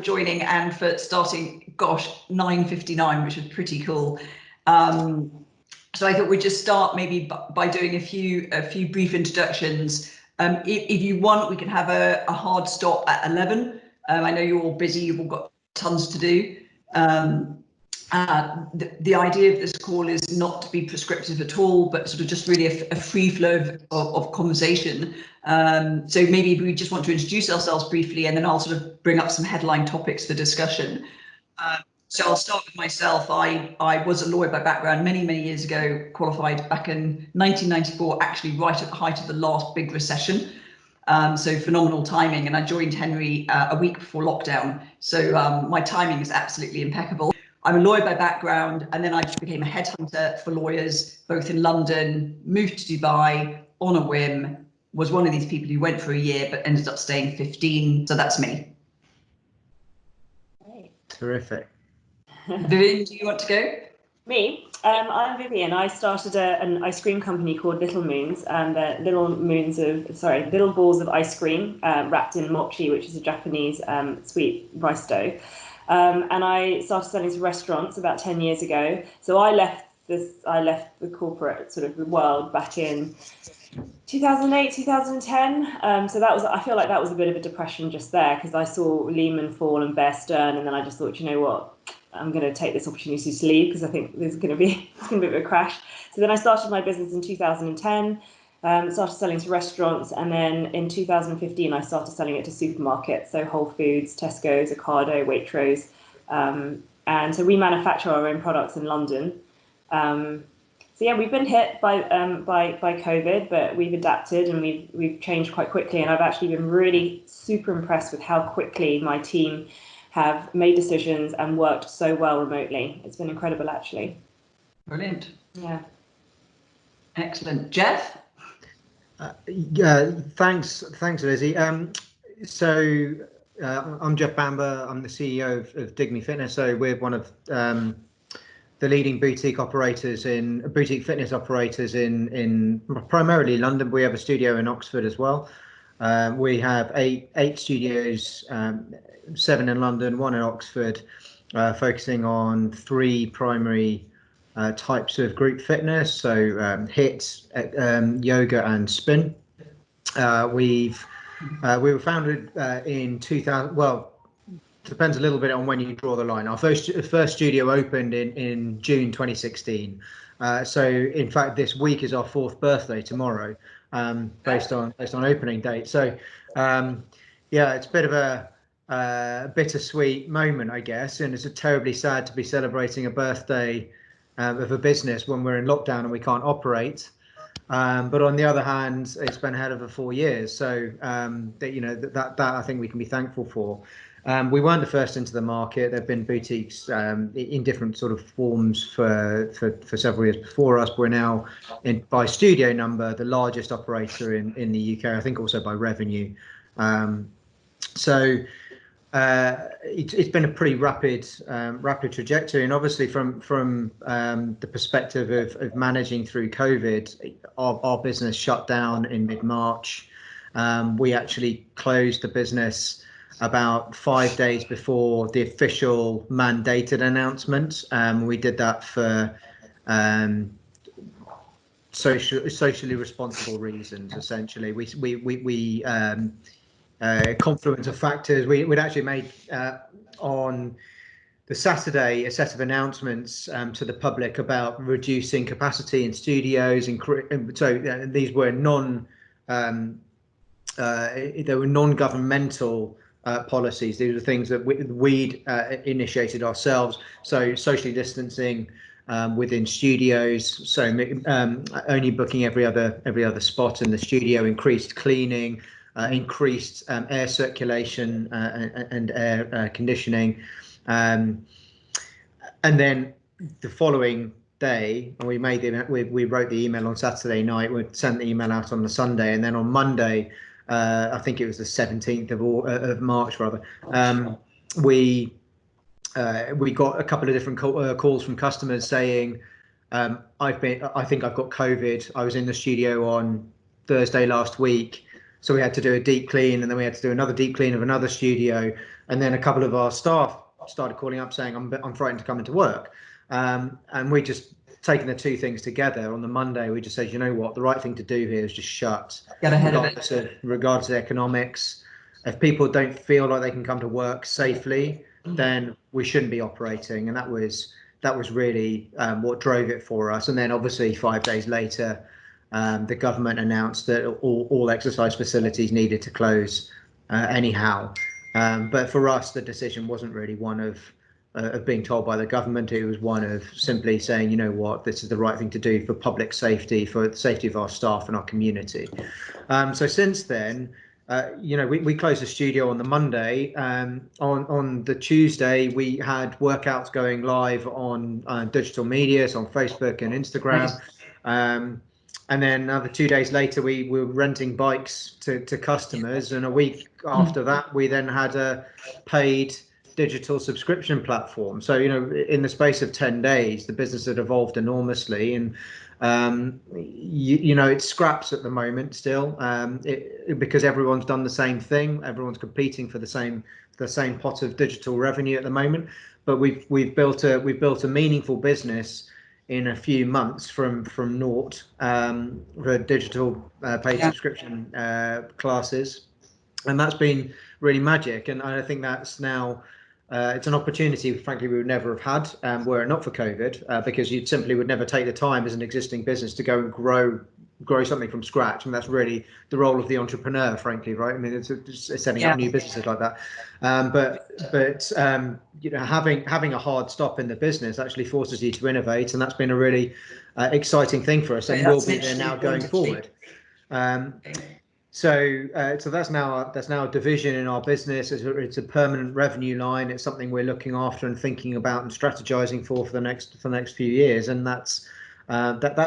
for joining and for starting, gosh, 9:59, which was pretty cool. So I thought we'd just start maybe by doing a few brief introductions. If you want, we can have a hard stop at 11. I know you're all busy, you've all got tons to do. The idea of this call is not to be prescriptive at all, but sort of just really a free flow of conversation. So maybe we just want to introduce ourselves briefly, and then I'll sort of bring up some headline topics for discussion. So I'll start with myself. I was a lawyer by background many years ago, qualified back in 1994, actually right at the height of the last big recession. So phenomenal timing, and I joined Henry a week before lockdown. So my timing is absolutely impeccable. I'm a lawyer by background, and then I became a headhunter for lawyers, both in London, moved to Dubai on a whim, was one of these people who went for a year, but ended up staying 15. So that's me. Terrific. Vivian, do you want to go? Me? I'm Vivian. I started an ice cream company called Little Moons, and little balls of ice cream wrapped in mochi, which is a Japanese sweet rice dough. And I started selling to restaurants about 10 years ago. So I left the corporate sort of world back in 2008, 2010. So I feel like that was a bit of a depression just there, because I saw Lehman fall and Bear Stearns, and then I just thought, you know what, I'm going to take this opportunity to leave, because I think there's going to be a bit of a crash. So then I started my business in 2010, started selling to restaurants, and then in 2015 I started selling it to supermarkets, so Whole Foods, Tesco's, Ocado, Waitrose, and so we manufacture our own products in London. So yeah, we've been hit by COVID, but we've adapted and we've changed quite quickly, and I've actually been really super impressed with how quickly my team have made decisions and worked so well remotely. It's been incredible, actually. Brilliant. Yeah. Excellent. Jeff? Thanks, Lizzie. So I'm Jeff Bamber. I'm the CEO of Digme Fitness. So we're one of the leading boutique fitness operators in primarily London. We have a studio in Oxford as well. We have eight studios, 7 in London, 1 in Oxford, focusing on 3 primary types of group fitness, so HIIT, yoga and spin. We were founded in 2000. Well, depends a little bit on when you draw the line. Our first studio opened in June 2016. So in fact, this week is our 4th birthday tomorrow, based on opening date. So yeah, it's a bit of a bittersweet moment, I guess, and it's terribly sad to be celebrating a birthday of a business when we're in lockdown and we can't operate. But on the other hand, it's been a hell of a 4 years. So that I think we can be thankful for. We weren't the first into the market. There have been boutiques in different sort of forms for several years before us. We're now, by studio number, the largest operator in the UK. I think also by revenue. So it's been a pretty rapid trajectory, and obviously from the perspective of managing through COVID, our business shut down in mid-March. We actually closed the business about 5 days before the official mandated announcement. We did that for socially responsible reasons. Essentially, we confluence of factors. We'd actually made on the Saturday a set of announcements to the public about reducing capacity in studios, and so these were non-governmental policies. These are things that we'd initiated ourselves. So socially distancing within studios, so only booking every other spot in the studio, increased cleaning, increased air circulation and air conditioning, and then the following day we wrote the email on Saturday night. We sent the email out on the Sunday, and then on Monday, I think it was the 17th of March rather, we got a couple of different calls from customers saying, I think I've got COVID. I was in the studio on Thursday last week, so we had to do a deep clean, and then we had to do another deep clean of another studio. And then a couple of our staff started calling up saying, I'm frightened to come into work. And we just taking the two things together. On the Monday, we just said, you know what, the right thing to do here is just shut. Get ahead of it. Regardless of economics. If people don't feel like they can come to work safely, then we shouldn't be operating. And that was really what drove it for us. And then obviously 5 days later, the government announced that all exercise facilities needed to close anyhow. But for us, the decision wasn't really one of being told by the government. It was one of simply saying, you know what, this is the right thing to do for public safety, for the safety of our staff and our community. So since then, we closed the studio on the Monday. On the Tuesday, we had workouts going live on digital media, so on Facebook and Instagram. And then another 2 days later, we were renting bikes to customers. And a week after that, we then had a paid digital subscription platform. So, in the space of 10 days, the business had evolved enormously. And it's scraps at the moment still, because everyone's done the same thing. Everyone's competing for the same pot of digital revenue at the moment. But we've built a meaningful business in a few months from naught for digital paid subscription classes, and that's been really magic. And I think that's now. It's an opportunity, frankly, we would never have had were it not for COVID, because you simply would never take the time as an existing business to go and grow something from scratch. And that's really the role of the entrepreneur, frankly, right? I mean, it's setting up new businesses like that. But having a hard stop in the business actually forces you to innovate, and that's been a really exciting thing for us, and will be there now going forward. So that's now a division in our business. It's a permanent revenue line. It's something we're looking after and thinking about and strategizing for the next few years, and that's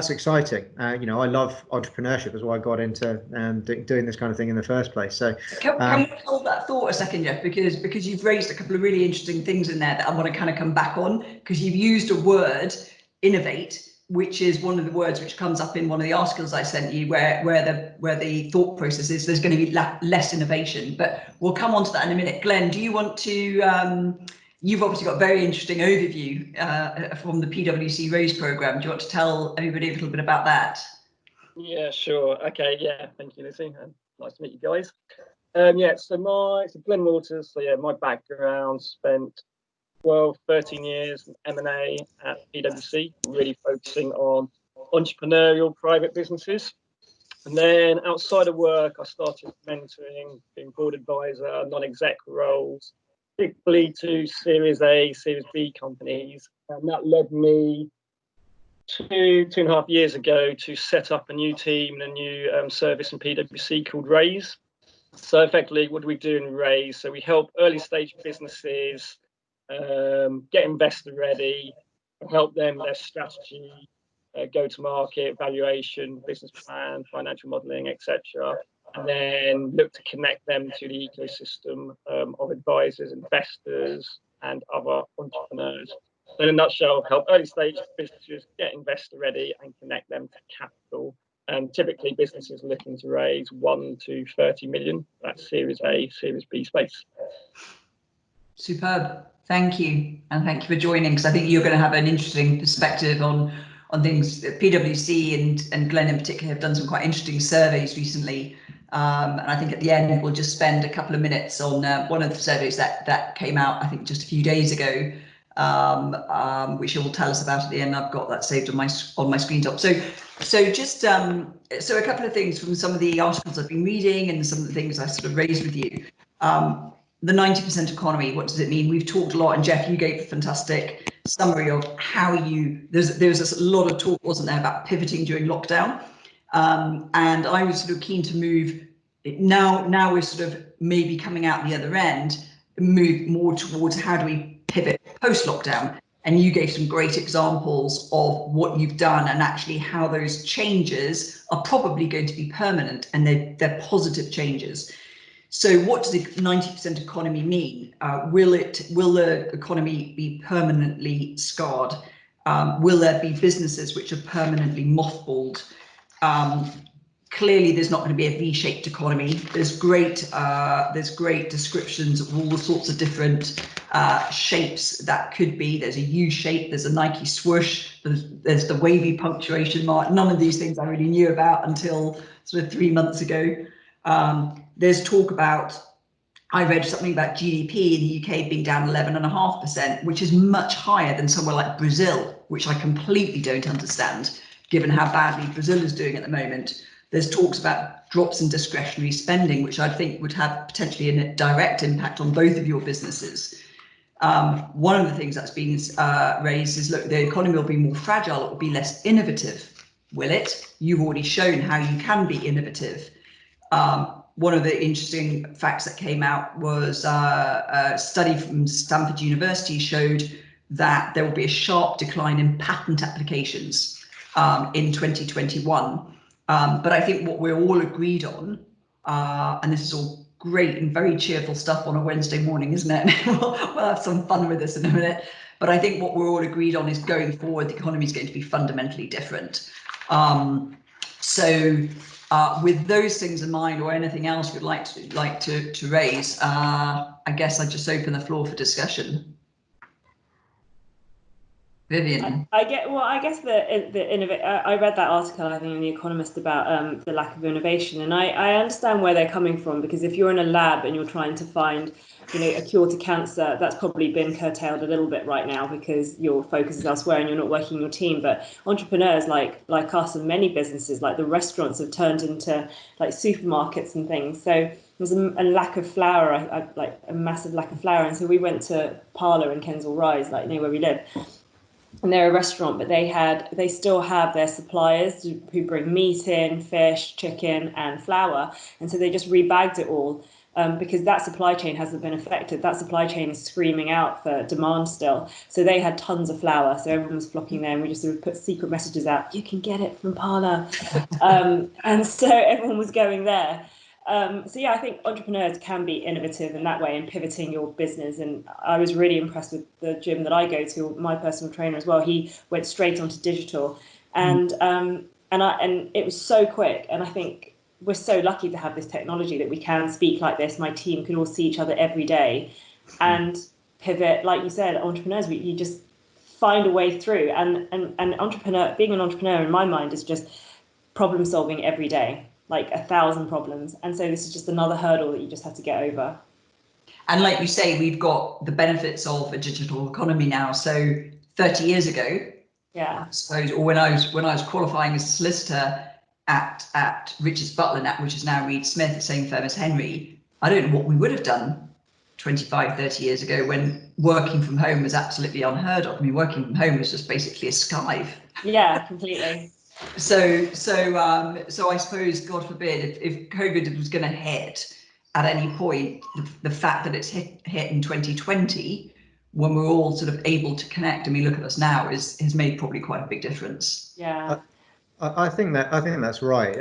exciting. I love entrepreneurship. That's why I got into doing this kind of thing in the first place. So can we hold that thought a second, Jeff? Because you've raised a couple of really interesting things in there that I want to kind of come back on, because you've used a word, innovate, which is one of the words which comes up in one of the articles I sent you, where the thought process is there's going to be less innovation. But we'll come on to that in a minute. Glenn, do you want to? You've obviously got a very interesting overview from the PwC Raise programme. Do you want to tell everybody a little bit about that? Yeah, sure. Okay. Yeah. Thank you, Lizzie. Nice to meet you guys. So Glenn Waters. So yeah, my background, spent 13 years in M&A at PwC, really focusing on entrepreneurial private businesses. And then outside of work, I started mentoring, being board advisor, non-exec roles, particularly to Series A, Series B companies. And that led me 2.5 years ago to set up a new team and a new service in PwC called Raise. So effectively, what do we do in Raise? So we help early stage businesses get investor ready, help them their strategy, go to market, valuation, business plan, financial modeling, etc. And then look to connect them to the ecosystem of advisors, investors, and other entrepreneurs. So in a nutshell, help early stage businesses get investor ready and connect them to capital. And typically businesses looking to raise 1 to 30 million. That's Series A, Series B space. Superb. Thank you, and thank you for joining, because I think you're going to have an interesting perspective on things. PwC and Glenn in particular have done some quite interesting surveys recently, and I think at the end we'll just spend a couple of minutes on one of the surveys that came out, I think, just a few days ago, which you'll tell us about at the end. I've got that saved on my screen top. So a couple of things from some of the articles I've been reading and some of the things I sort of raised with you. The 90% economy, what does it mean? We've talked a lot, and Jeff, you gave a fantastic summary of how there's a lot of talk, wasn't there, about pivoting during lockdown. And I was sort of keen to move, now we're sort of maybe coming out the other end, move more towards how do we pivot post-lockdown. And you gave some great examples of what you've done and actually how those changes are probably going to be permanent, and they're positive changes. So what does the 90% economy mean? Will the economy be permanently scarred? Will there be businesses which are permanently mothballed? clearly there's not going to be a V-shaped economy. There's great descriptions of all the sorts of different shapes that could be. There's a U shape, there's a Nike swoosh, there's the wavy punctuation mark. None of these things I really knew about until sort of 3 months ago. There's talk about, I read something about GDP in the UK being down 11.5%, which is much higher than somewhere like Brazil, which I completely don't understand, given how badly Brazil is doing at the moment. There's talks about drops in discretionary spending, which I think would have potentially a direct impact on both of your businesses. One of the things that's been raised is, look, the economy will be more fragile, it will be less innovative. Will it? You've already shown how you can be innovative. One of the interesting facts that came out was a study from Stanford University showed that there will be a sharp decline in patent applications in 2021. But I think what we're all agreed on, and this is all great and very cheerful stuff on a Wednesday morning, isn't it? We'll have some fun with this in a minute. But I think what we're all agreed on is going forward, the economy is going to be fundamentally different. With those things in mind, or anything else you'd like to raise, I guess I just open the floor for discussion. Vivian. I guess I read that article, I think, in The Economist about the lack of innovation, and I understand where they're coming from, because if you're in a lab and you're trying to find, a cure to cancer, that's probably been curtailed a little bit right now because your focus is elsewhere and you're not working your team. But entrepreneurs like us and many businesses, like the restaurants, have turned into like supermarkets and things. So there's a lack of flour, like a massive lack of flour, and so we went to Parlour in Kensal Rise, like near where we live. And they're a restaurant, but they still have their suppliers who bring meat in, fish, chicken, and flour, and so they just rebagged it all because that supply chain hasn't been affected. That supply chain is screaming out for demand still. So they had tons of flour, so everyone was flocking there, and we just sort of put secret messages out: you can get it from Parlour, and so everyone was going there. So yeah, I think entrepreneurs can be innovative in that way and pivoting your business. And I was really impressed with the gym that I go to, my personal trainer as well. He went straight onto digital, and it was so quick. And I think we're so lucky to have this technology that we can speak like this. My team can all see each other every day and pivot. Like you said, entrepreneurs, you just find a way through. And being an entrepreneur in my mind is just problem solving every day. Like 1,000 problems, and so this is just another hurdle that you just have to get over. And like you say, we've got the benefits of a digital economy now. So 30 years ago, yeah, I suppose, or when I was qualifying as a solicitor at Richards Butler, which is now Reed Smith, the same firm as Henry, I don't know what we would have done 25, 30 years ago when working from home was absolutely unheard of. I mean, working from home was just basically a skive. Yeah, completely. So I suppose, God forbid, if COVID was going to hit at any point, the fact that it's hit in 2020, when we're all sort of able to connect, I mean, look at us now, has made probably quite a big difference. Yeah, I think that's right.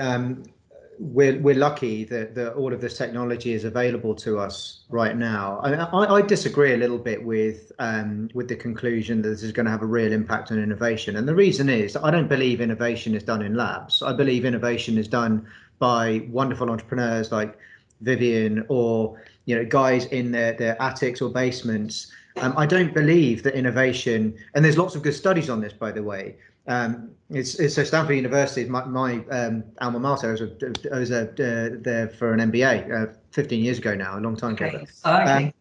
We're lucky that all of this technology is available to us right now. I disagree a little bit with the conclusion that this is going to have a real impact on innovation. And the reason is I don't believe innovation is done in labs. I believe innovation is done by wonderful entrepreneurs like Vivian, or guys in their attics or basements. I don't believe that innovation, and there's lots of good studies on this, by the way. So Stanford University is my alma mater. I was there for an MBA 15 years ago now, a long time ago. Okay.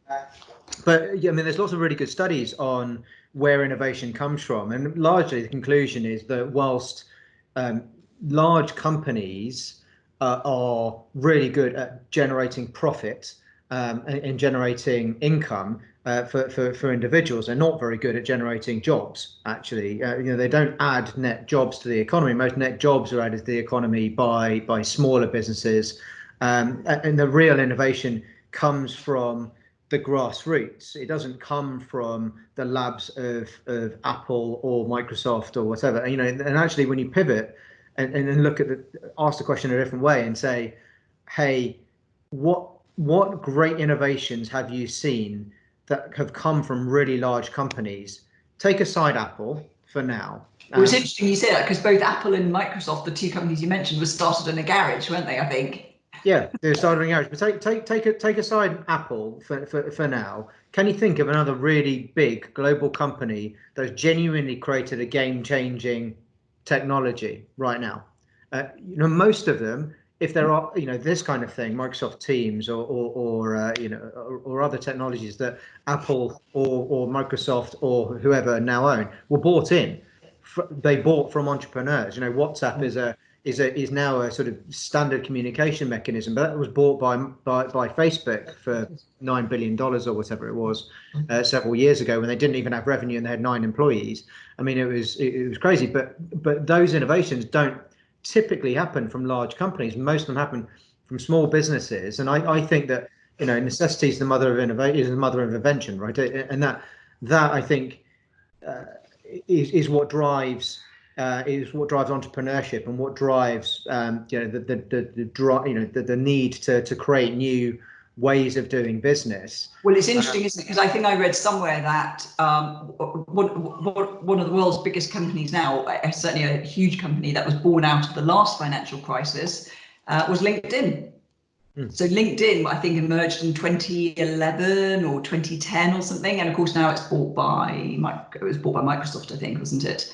But yeah, I mean, there's lots of really good studies on where innovation comes from, and largely the conclusion is that whilst large companies are really good at generating profit and generating income for individuals, they're not very good at generating jobs. Actually, they don't add net jobs to the economy. Most net jobs are added to the economy by smaller businesses, and the real innovation comes from the grassroots. It doesn't come from the labs of Apple or Microsoft or whatever. And actually, when you pivot and look at ask the question a different way and say, hey, what great innovations have you seen that have come from really large companies? Take aside Apple for now. Well, it's interesting you say that, because both Apple and Microsoft, the two companies you mentioned, were started in a garage, weren't they? I think. Yeah, they're starting in a garage. But take aside Apple for now. Can you think of another really big global company that's genuinely created a game-changing technology right now? Most of them, if there are, this kind of thing, Microsoft Teams or other technologies that Apple or Microsoft or whoever now own, were bought in. They bought from entrepreneurs. WhatsApp is now a sort of standard communication mechanism, but that was bought by Facebook for $9 billion or whatever it was several years ago, when they didn't even have revenue and they had 9 employees. I mean, it was crazy. But those innovations don't typically happen from large companies. Most of them happen from small businesses, and I think that necessity is the mother of innovation, is the mother of invention, right? And that I think is what drives entrepreneurship, and what drives the need to create new ways of doing business. Well, it's interesting, isn't it? Because I think I read somewhere that one of the world's biggest companies now, certainly a huge company that was born out of the last financial crisis, was LinkedIn. So LinkedIn, I think, emerged in 2011 or 2010 or something, and of course now it's bought by Microsoft, I think, wasn't it?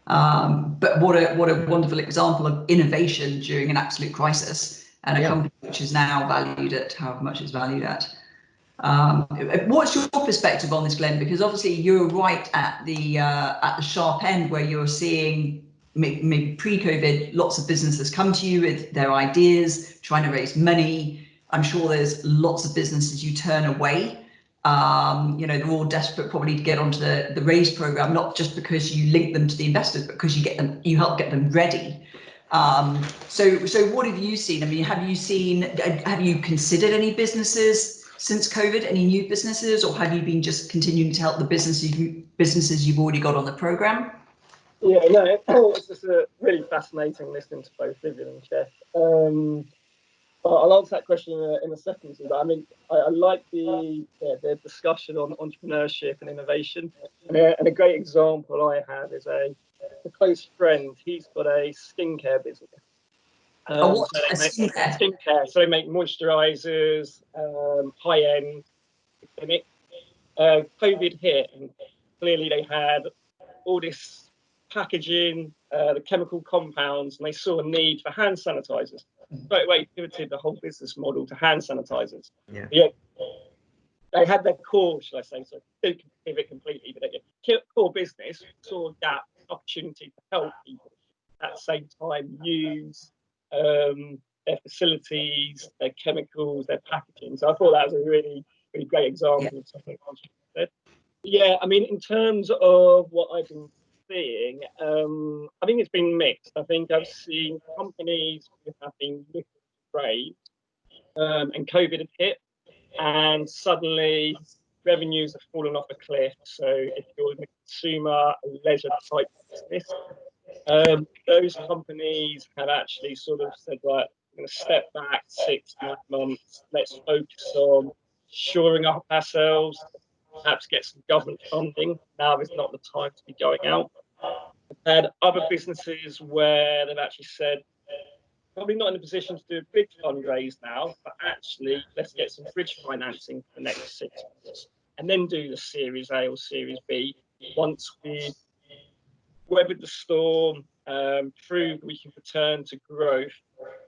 But what a wonderful example of innovation during an absolute crisis, and a company which is now valued at however much it's valued at. What's your perspective on this, Glenn? Because obviously you're right at the sharp end, where you're seeing maybe pre-COVID, lots of businesses come to you with their ideas, trying to raise money. I'm sure there's lots of businesses you turn away. They're all desperate probably to get onto the raise program, not just because you link them to the investors, but because you help get them ready. So what have you seen? I mean, have you considered any businesses since COVID, any new businesses, or have you been just continuing to help the businesses you've already got on the program? Yeah, no, it's just really fascinating listening to both Vivian and Jeff. I'll answer that question in a second. But I mean, I like the discussion on entrepreneurship and innovation. And a great example I have is a close friend. He's got a skincare business. Skincare. So they make moisturizers, high-end. COVID hit, and clearly they had all this packaging, the chemical compounds, and they saw a need for hand sanitizers. Straight away pivoted the whole business model to hand sanitizers. Yeah, they had their core, shall I say, so didn't pivot completely, but their core business saw a gap, opportunity to help people at the same time use their facilities, their chemicals, their packaging. So I thought that was a really, really great example of something I said. Yeah, I mean, in terms of what I've been seeing, I think it's been mixed. I think I've seen companies who have been afraid, and COVID had hit, and suddenly revenues have fallen off a cliff. So if you're in a consumer, leisure type business, those companies have actually sort of said, right, I'm going to step back 6-9 months. Let's focus on shoring up ourselves, perhaps get some government funding. Now is not the time to be going out. And other businesses where they've actually said, probably not in a position to do a big fundraise now, but actually let's get some bridge financing for the next 6 months, and then do the Series A or Series B once we've weathered the storm, proved we can return to growth.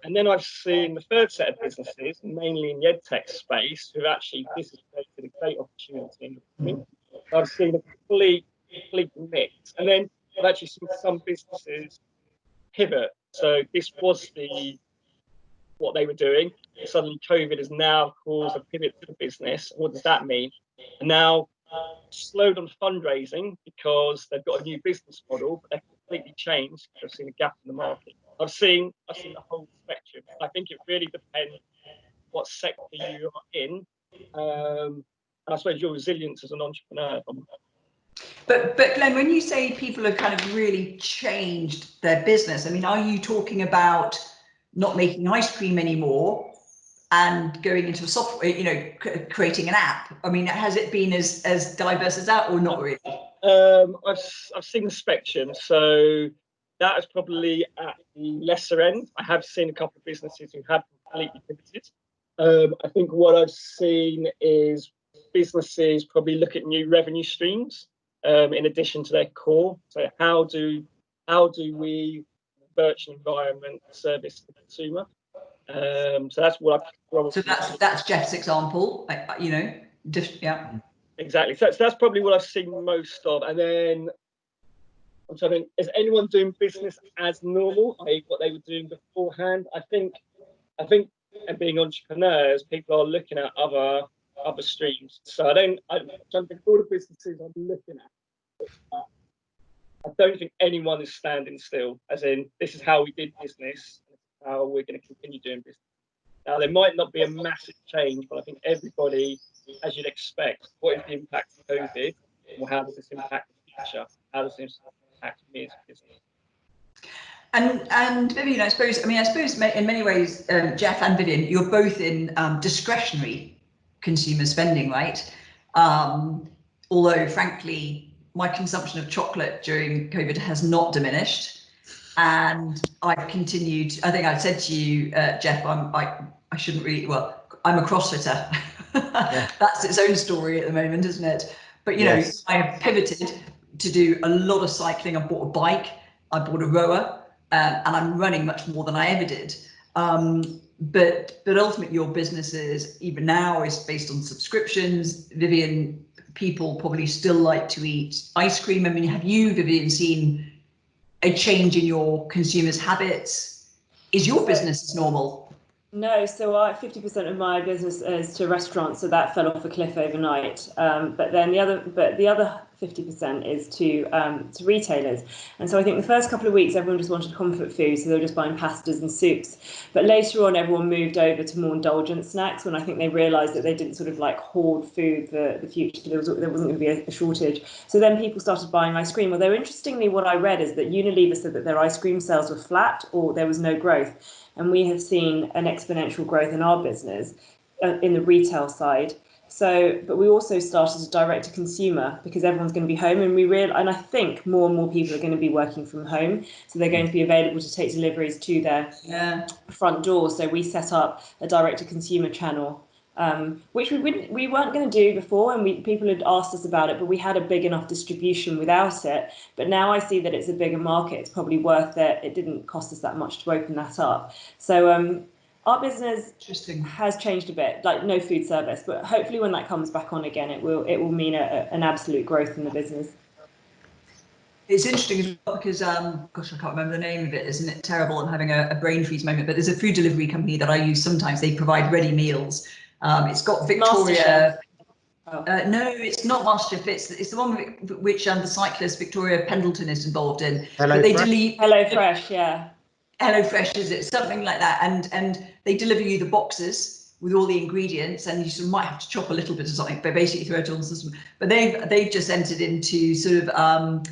And then I've seen the third set of businesses, mainly in the EdTech space, who've actually, this has created a great opportunity. I've seen a complete mix. And then I've actually seen some businesses pivot. So this was what they were doing. Suddenly COVID has now caused a pivot to the business. What does that mean? And now slowed on fundraising because they've got a new business model, but they're completely changed. I've seen a gap in the market. I've seen the whole spectrum. I think it really depends what sector you are in, and I suppose your resilience as an entrepreneur. But Glenn, when you say people have kind of really changed their business, I mean, are you talking about not making ice cream anymore and going into a software, creating an app? I mean, has it been as diverse as that, or not really? I've seen the spectrum, so that is probably at the lesser end. I have seen a couple of businesses who have completely pivoted. I think what I've seen is businesses probably look at new revenue streams in addition to their core. So how do we virtual environment service the consumer? So that's what I probably. So that's Jeff's example. You know, yeah. Exactly. So that's probably what I've seen most of. And then I'm trying to think, is anyone doing business as normal, i.e. what they were doing beforehand? I think, and being entrepreneurs, people are looking at other streams. So I'm trying to think all the businesses I'm looking at. I don't think anyone is standing still, as in this is how we did business, how we're going to continue doing business. Now, there might not be a massive change, but I think everybody, as you'd expect, what is the impact of COVID? Or how does this impact the future? How does this impact me as a business? And Vivian, I suppose in many ways, Jeff and Vivian, you're both in discretionary consumer spending, right? Although, frankly, my consumption of chocolate during COVID has not diminished. And I've continued, I think I said to you, Jeff, I shouldn't really, well, I'm a CrossFitter. Yeah. That's its own story at the moment, isn't it? But, you know, I have pivoted to do a lot of cycling. I bought a bike, I bought a rower, and I'm running much more than I ever did. But ultimately your businesses, even now, is based on subscriptions. Vivian, people probably still like to eat ice cream. I mean, have you, Vivian, seen a change in your consumers' habits? Is your business as normal? No, so 50% of my business is to restaurants, so that fell off a cliff overnight. But then the other 50% is to retailers. And so I think the first couple of weeks everyone just wanted comfort food, so they were just buying pastas and soups. But later on, everyone moved over to more indulgent snacks when I think they realised that they didn't sort of like hoard food for the future. There wasn't going to be a shortage. So then people started buying ice cream. Although interestingly, what I read is that Unilever said that their ice cream sales were flat or there was no growth. And we have seen an exponential growth in our business in the retail side. So, but we also started a direct to consumer because everyone's going to be home, and I think more and more people are going to be working from home. So they're going to be available to take deliveries to their front door. So we set up a direct to consumer channel, which we weren't going to do before, and people had asked us about it, but we had a big enough distribution without it. But now I see that it's a bigger market. It's probably worth it. It didn't cost us that much to open that up. So our business has changed a bit, like no food service, but hopefully when that comes back on again, it will mean an absolute growth in the business. It's interesting as well because, gosh, I can't remember the name of it. Isn't it terrible? I'm having a brain freeze moment, but there's a food delivery company that I use sometimes. They provide ready meals. It's got Victoria. No, it's not MasterChef. It's the one which the cyclist Victoria Pendleton is involved in. HelloFresh, yeah. HelloFresh, is it something like that? And they deliver you the boxes with all the ingredients, and you sort of might have to chop a little bit of something, but basically throw it on the system. But they've just entered into sort of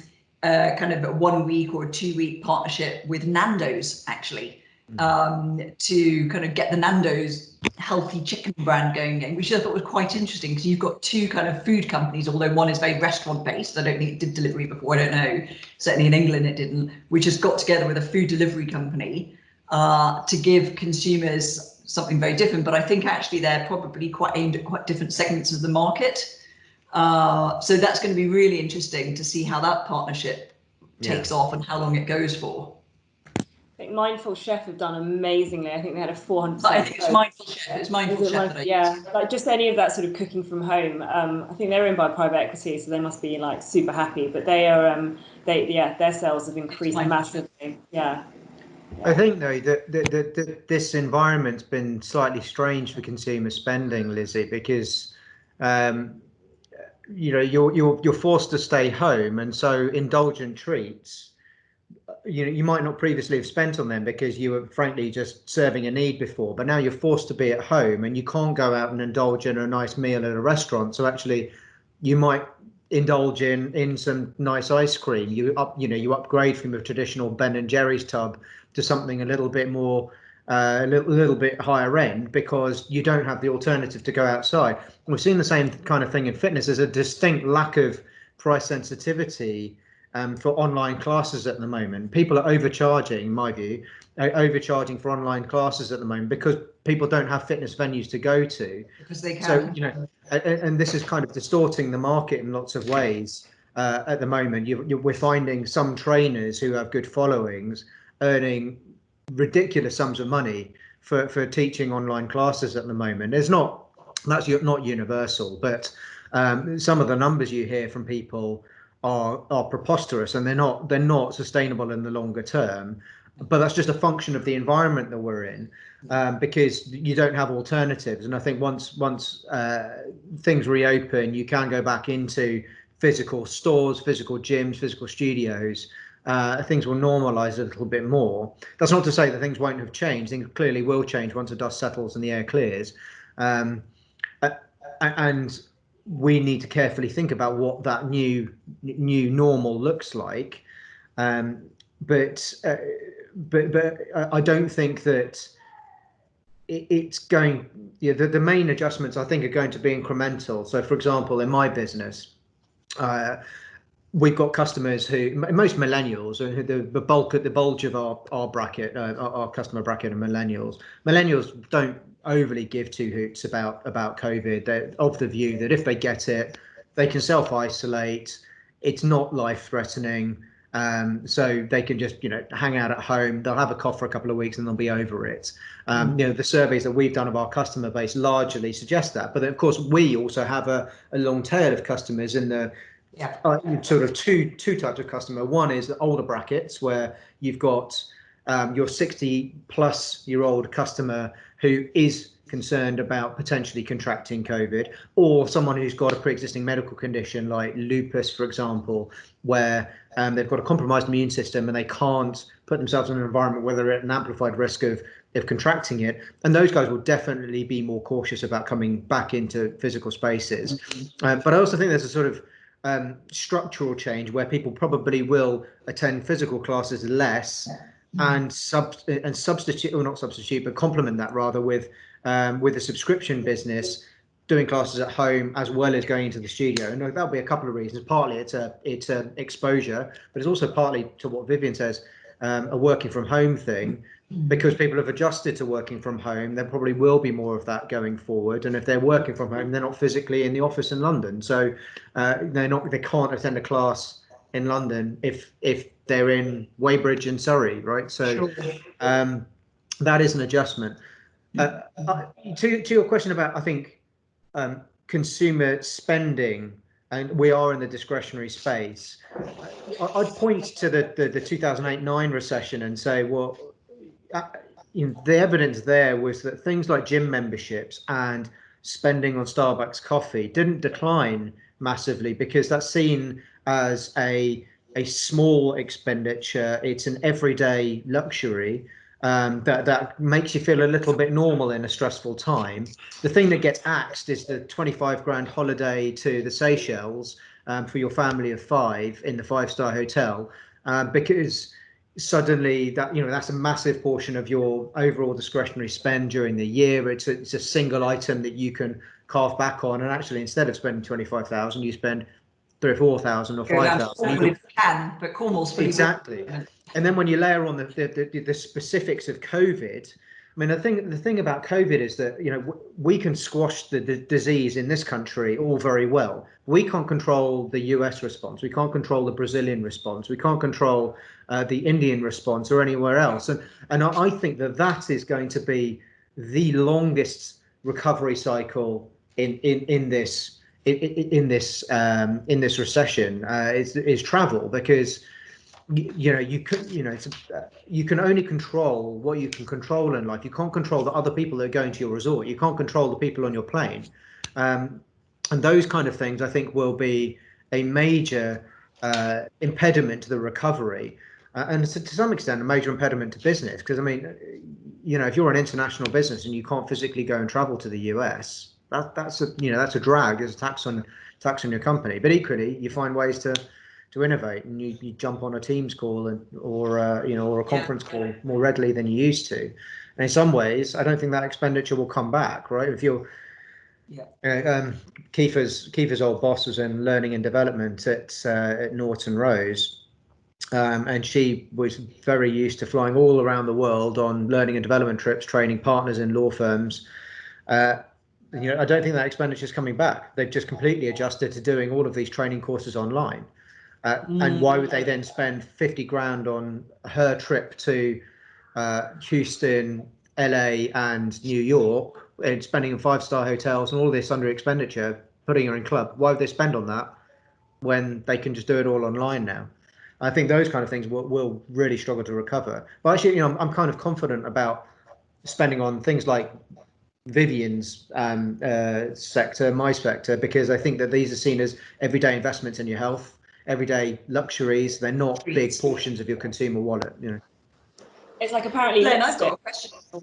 kind of a 1 week or a 2 week partnership with Nando's actually, to kind of get the Nando's healthy chicken brand going, which I thought was quite interesting because you've got two kind of food companies, although one is very restaurant based. I don't think it did delivery before. I don't know. Certainly in England it didn't, which has got together with a food delivery company to give consumers something very different. But I think actually they're probably quite aimed at quite different segments of the market. So that's going to be really interesting to see how that partnership takes off and how long it goes for. I think Mindful Chef have done amazingly. I think they had a 400%. I think it's Mindful Chef. It's Mindful Chef. Yeah, like just any of that sort of cooking from home. I think they're owned by private equity, so they must be like super happy. But they are, their sales have increased massively. Yeah. I think though that this environment's been slightly strange for consumer spending, Lizzie, because you know you're forced to stay home, and so indulgent treats, you know, you might not previously have spent on them because you were frankly just serving a need before, but now you're forced to be at home and you can't go out and indulge in a nice meal at a restaurant. So actually you might indulge in some nice ice cream. You upgrade from a traditional Ben and Jerry's tub to something a little bit more a little bit higher end because you don't have the alternative to go outside. We've seen the same kind of thing in fitness. There's a distinct lack of price sensitivity for online classes at the moment. People are overcharging, in my view, overcharging for online classes at the moment because people don't have fitness venues to go to. Because they can. So, you know, and this is kind of distorting the market in lots of ways at the moment. We're finding some trainers who have good followings earning ridiculous sums of money for teaching online classes at the moment. That's not universal, but some of the numbers you hear from people are preposterous, and they're not sustainable in the longer term. But that's just a function of the environment that we're in, because you don't have alternatives. And I think once things reopen, you can go back into physical stores, physical gyms, physical studios. Things will normalize a little bit more. That's not to say that things won't have changed. Things clearly will change once the dust settles and the air clears. And we need to carefully think about what that new normal looks like. But I don't think that it's going. The main adjustments I think are going to be incremental. So, for example, in my business, we've got customers who, most millennials, and the bulge of our bracket, our customer bracket are millennials. Millennials don't overly give two hoots about COVID. They're of the view that if they get it, they can self-isolate. It's not life-threatening, so they can just hang out at home. They'll have a cough for a couple of weeks and they'll be over it. The surveys that we've done of our customer base largely suggest that. But of course, we also have a long tail of customers in the sort of two types of customer. One is the older brackets, where you've got your 60-plus-year-old customer who is concerned about potentially contracting COVID, or someone who's got a pre-existing medical condition like lupus, for example, where they've got a compromised immune system and they can't put themselves in an environment where they're at an amplified risk of contracting it. And those guys will definitely be more cautious about coming back into physical spaces. But I also think there's a sort of structural change where people probably will attend physical classes less and substitute, or not substitute, but complement that rather with a subscription business, doing classes at home as well as going into the studio. And that'll be a couple of reasons. Partly it's an exposure, but it's also partly, to what Vivian says, a working from home thing. Because people have adjusted to working from home, there probably will be more of that going forward. And if they're working from home, they're not physically in the office in London, so they can't attend a class in London if they're in Weybridge in Surrey, right? So that is an adjustment. To your question about, I think, consumer spending, and we are in the discretionary space, I'd point to the 2008-9 recession and say, well, the evidence there was that things like gym memberships and spending on Starbucks coffee didn't decline massively, because that's seen as a small expenditure. It's an everyday luxury that makes you feel a little bit normal in a stressful time. The thing that gets axed is the 25 grand holiday to the Seychelles for your family of 5 in the 5-star hotel, because suddenly that's a massive portion of your overall discretionary spend during the year. It's a single item that you can carve back on, and actually instead of spending 25,000, you spend 3,000 or 4,000 or 5,000. But Cornwall's fully exactly. And then when you layer on the specifics of COVID, I mean, the thing about COVID is that we can squash the disease in this country all very well. We can't control the US response. We can't control the Brazilian response. We can't control the Indian response or anywhere else. And I think that is going to be the longest recovery cycle in this recession is travel, because you can only control what you can control in life. You can't control the other people that are going to your resort. You can't control the people on your plane, and those kind of things I think will be a major impediment to the recovery, and to some extent a major impediment to business. Because I mean, if you're an international business and you can't physically go and travel to the US, that's a drag. There's a tax on your company. But equally, you find ways to innovate, and you jump on a Teams call or a conference call more readily than you used to. And in some ways, I don't think that expenditure will come back, right? If you're Kiefer's old boss was in learning and development at Norton Rose, and she was very used to flying all around the world on learning and development trips, training partners in law firms. I don't think that expenditure is coming back. They've just completely adjusted to doing all of these training courses online. And why would they then spend 50 grand on her trip to Houston, LA, and New York, and spending in 5-star hotels and all this under expenditure, putting her in club? Why would they spend on that when they can just do it all online now? I think those kind of things will really struggle to recover. But actually, I'm kind of confident about spending on things like Vivian's sector, my sector, because I think that these are seen as everyday investments in your health, everyday luxuries. They're not big portions of your consumer wallet. It's like apparently Glenn, lipstick. I've got a question. I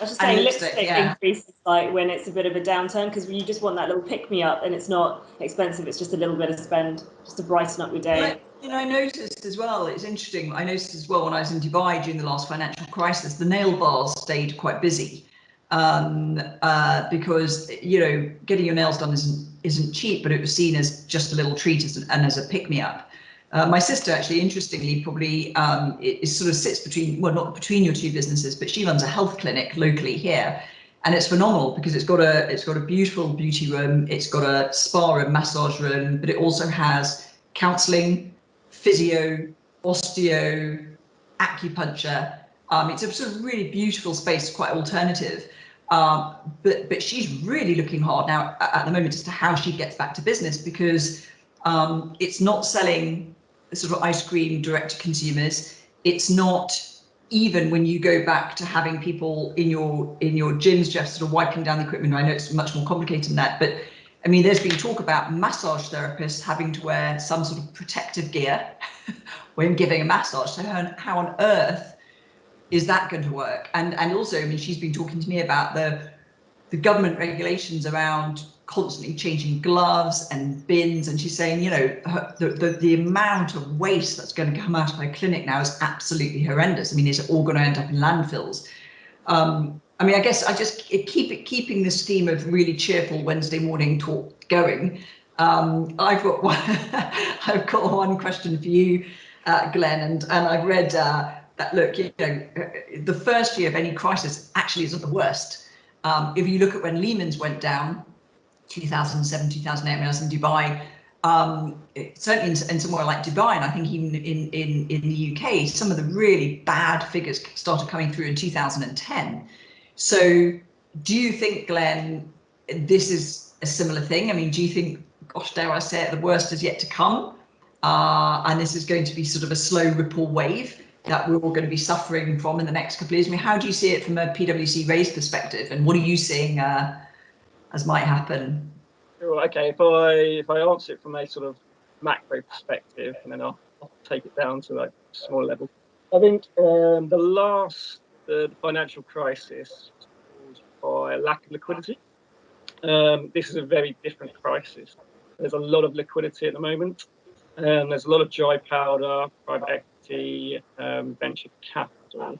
was just saying lipstick increases like when it's a bit of a downturn, because you just want that little pick me up, and it's not expensive. It's just a little bit of spend just to brighten up your day. I noticed as well, it's interesting. I noticed as well when I was in Dubai during the last financial crisis, the nail bars stayed quite busy because getting your nails done isn't cheap, but it was seen as just a little treat and as a pick me up. My sister actually, interestingly, probably it sort of sits between, well, not between your two businesses, but she runs a health clinic locally here, and it's phenomenal because it's got a beautiful beauty room, it's got a spa and massage room, but it also has counselling, physio, osteo, acupuncture. It's a sort of really beautiful space, quite alternative. But she's really looking hard now at the moment as to how she gets back to business, because it's not selling sort of ice cream direct to consumers. It's not, even when you go back to having people in your gyms just sort of wiping down the equipment. I know it's much more complicated than that, but I mean, there's been talk about massage therapists having to wear some sort of protective gear when giving a massage. So how on earth is that going to work? And also, I mean, she's been talking to me about the government regulations around constantly changing gloves and bins, and she's saying, the amount of waste that's going to come out of her clinic now is absolutely horrendous. I mean, it's all going to end up in landfills. I mean, I guess I just keeping this theme of really cheerful Wednesday morning talk going. I've got one question for you, Glenn, and I've read that, look, the first year of any crisis actually isn't the worst. If you look at when Lehman's went down, 2007, 2008, when I was in Dubai, certainly in somewhere like Dubai, and I think even in the UK, some of the really bad figures started coming through in 2010. So do you think, Glenn, this is a similar thing? I mean, do you think, gosh, dare I say it, the worst is yet to come? And this is going to be sort of a slow ripple wave that we're all going to be suffering from in the next couple of years? I mean, how do you see it from a PwC Raise perspective, and what are you seeing as might happen? Sure. Okay, if I answer it from a sort of macro perspective, and then I'll take it down to like a small level. I think the financial crisis was caused by a lack of liquidity. This is a very different crisis. There's a lot of liquidity at the moment. There's a lot of dry powder, private equity, venture capital.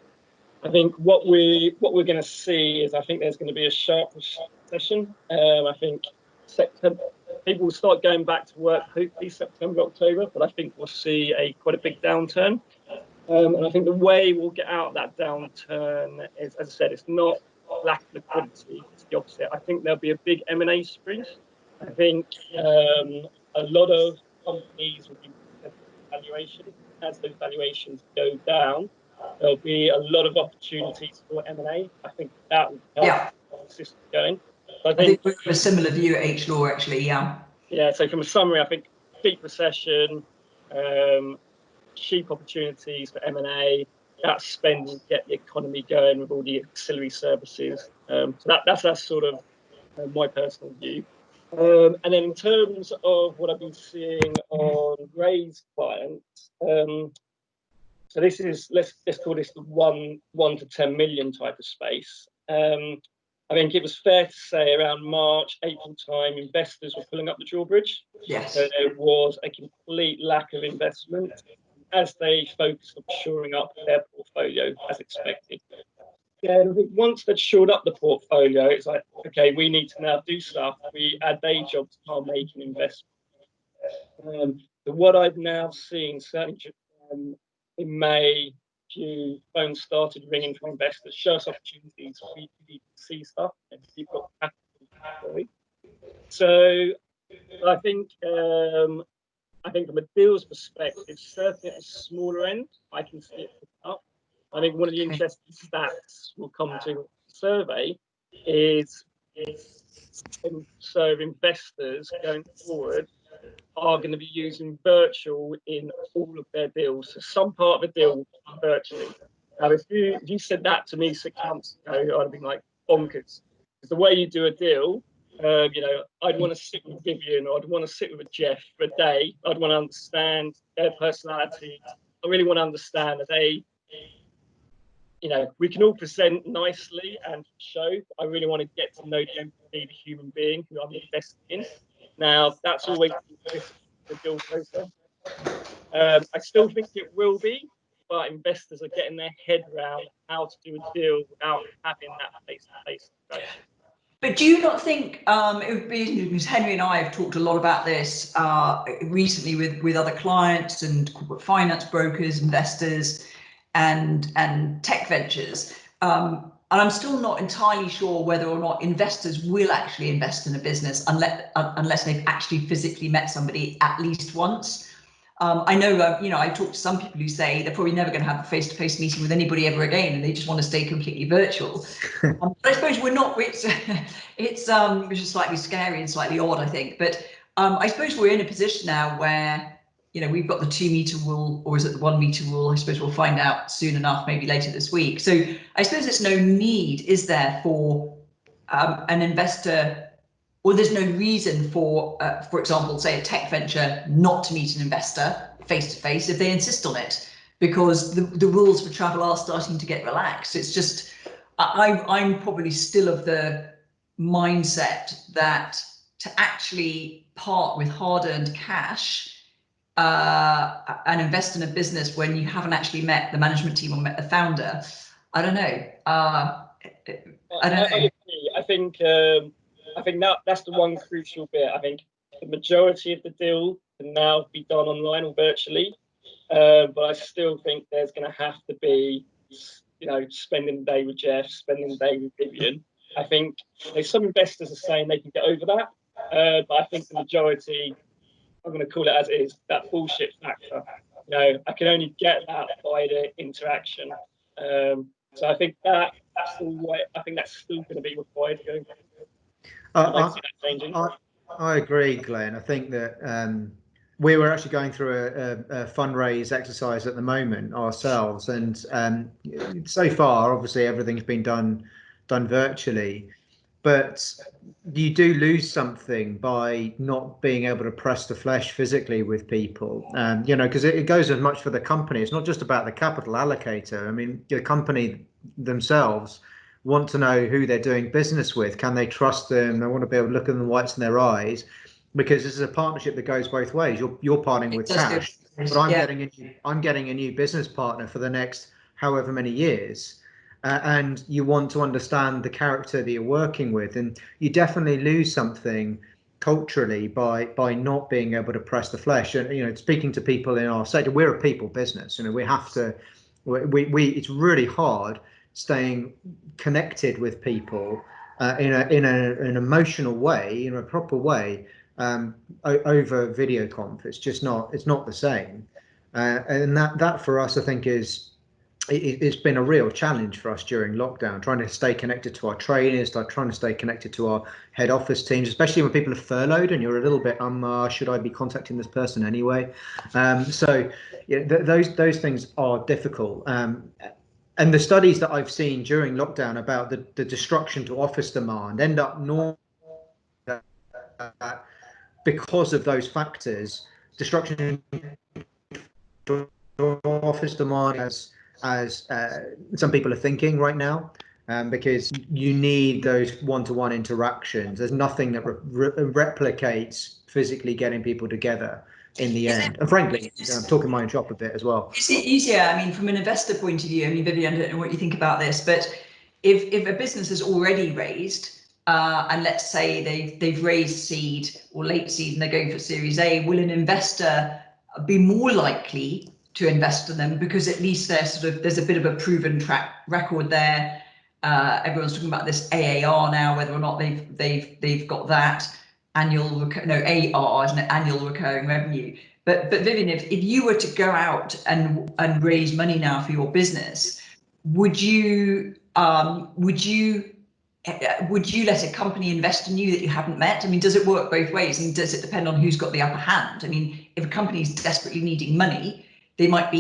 I think what we're going to see is, I think there's going to be a sharp recession. I think September, people will start going back to work hopefully September, October, but I think we'll see quite a big downturn. And I think the way we'll get out of that downturn is, as I said, it's not lack of liquidity, it's the opposite. I think there'll be a big M&A spree. I think a lot of companies will be valuation. As those valuations go down, there'll be a lot of opportunities for M&A. I think that will help the system going. So I think we have a similar view at H-Law, actually. Yeah. So from a summary, I think deep recession, cheap opportunities for M&A, that spend will get the economy going with all the ancillary services. So that's sort of my personal view. And then in terms of what I've been seeing on Raise clients, so this is, let's call this the 1 to 10 million type of space. I think it was fair to say around March, April time, investors were pulling up the drawbridge. Yes. So there was a complete lack of investment as they focused on shoring up their portfolio as expected. again, I think once they've shored up the portfolio, it's like, okay, we need to now do stuff. Our day job to start making investments. But what I've now seen, certainly in May, phones started ringing from investors, show us opportunities. We need to see stuff, and you've got capital. So I think from a deals perspective, certainly at the smaller end, I can see it pick up. I think one of the interesting stats we'll come to the survey is so investors going forward are going to be using virtual in all of their deals. So some part of the deal will be virtually. Now, if you said that to me 6 months ago, I'd have been like bonkers. Because the way you do a deal, I'd want to sit with Vivian, or I'd want to sit with a Jeff for a day. I'd want to understand their personality. I really want to understand that they, we can all present nicely and show. I really want to get to know the empathy, the human being who I'm investing in. Now, that's always the deal process. I still think it will be, but investors are getting their head around how to do a deal without having that face-to-face discussion. But do you not think it would be interesting, because Henry and I have talked a lot about this recently with other clients and corporate finance brokers, investors, and tech ventures. And I'm still not entirely sure whether or not investors will actually invest in a business unless they've actually physically met somebody at least once. I know, I talked to some people who say they're probably never going to have a face-to-face meeting with anybody ever again, and they just want to stay completely virtual. But I suppose we're not. It's which is slightly scary and slightly odd, I think. But I suppose we're in a position now where we've got the 2 meter rule, or is it the 1 meter rule? I suppose we'll find out soon enough, maybe later this week. So I suppose there's no need, is there, for an investor, or there's no reason for example, say a tech venture not to meet an investor face to face if they insist on it, because the rules for travel are starting to get relaxed. It's just, I'm probably still of the mindset that to actually part with hard-earned cash and invest in a business when you haven't actually met the management team or met the founder, I don't know. I think that's the one crucial bit. I think the majority of the deal can now be done online or virtually, but I still think there's going to have to be, spending the day with Jeff, spending the day with Vivian. I think some investors are saying they can get over that, but I think the majority, I'm going to call it as it is, that bullshit factor. I can only get that by the interaction. So I think that's the way. I think that's still going to be required going forward. I agree, Glenn. I think that we were actually going through a fundraise exercise at the moment ourselves, and so far, obviously, everything's been done virtually. But you do lose something by not being able to press the flesh physically with people, because it goes as much for the company. It's not just about the capital allocator. I mean, the company themselves want to know who they're doing business with. Can they trust them? They want to be able to look at the whites in their eyes, because this is a partnership that goes both ways. You're partnering with cash, but I'm getting a new business partner for the next however many years. And you want to understand the character that you're working with, and you definitely lose something culturally by not being able to press the flesh. And speaking to people in our sector, we're a people business. We have to. It's really hard staying connected with people in an emotional way, in a proper way, over video conf. It's just not. It's not the same. And that for us, I think, it's been a real challenge for us during lockdown, trying to stay connected to our trainers, trying to stay connected to our head office teams, especially when people are furloughed and you're a little bit, should I be contacting this person anyway? So those things are difficult. And the studies that I've seen during lockdown about the destruction to office demand end up normal because of those factors. Destruction to office demand as some people are thinking right now, because you need those one-to-one interactions. There's nothing that replicates physically getting people together in the end. And frankly, I'm talking my own shop a bit as well. Is it easier? I mean, from an investor point of view, Vivian, I don't know what you think about this, but if a business has already raised, and let's say they've raised seed or late seed and they're going for Series A, will an investor be more likely to invest in them because at least there's a bit of a proven track record there? Everyone's talking about this AAR now, whether or not they've got that annual AR, isn't it, annual recurring revenue. But Vivian, if you were to go out and raise money now for your business, would you let a company invest in you that you haven't met? I mean, does it work both ways? And does it depend on who's got the upper hand? I mean, if a company is desperately needing money, they might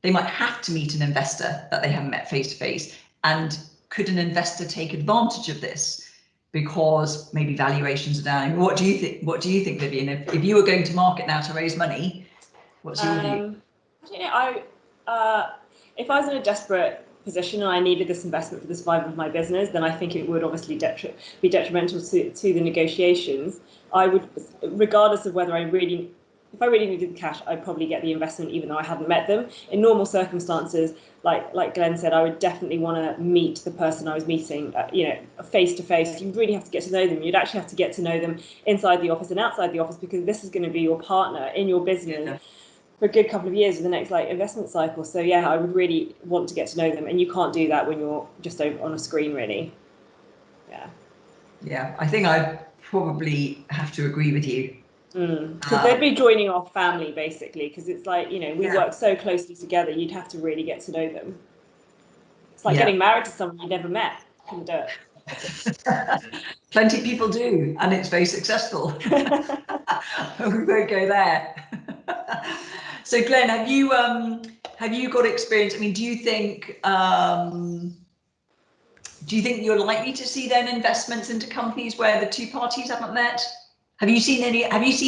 have to meet an investor that they haven't met face to face. And could an investor take advantage of this because maybe valuations are down? What do you think? What do you think, Vivian? If you were going to market now to raise money, what's your view? If I was in a desperate position and I needed this investment for the survival of my business, then I think it would obviously be detrimental to the negotiations. I would, regardless of whether if I really needed the cash, I'd probably get the investment even though I hadn't met them. In normal circumstances, like Glenn said, I would definitely want to meet the person I was meeting, face to face. You really have to get to know them. You'd actually have to get to know them inside the office and outside the office, because this is going to be your partner in your business for a good couple of years of the next investment cycle. So yeah, I would really want to get to know them, and you can't do that when you're just on a screen, really. Yeah, I think I probably have to agree with you. Because they'd be joining our family basically, because it's we work so closely together. You'd have to really get to know them. It's like getting married to someone you never met. Couldn't do it. Plenty of people do, and it's very successful. We won't go there. So Glenn, have you got experience? I mean, do you think you're likely to see then investments into companies where the two parties haven't met? Have you seen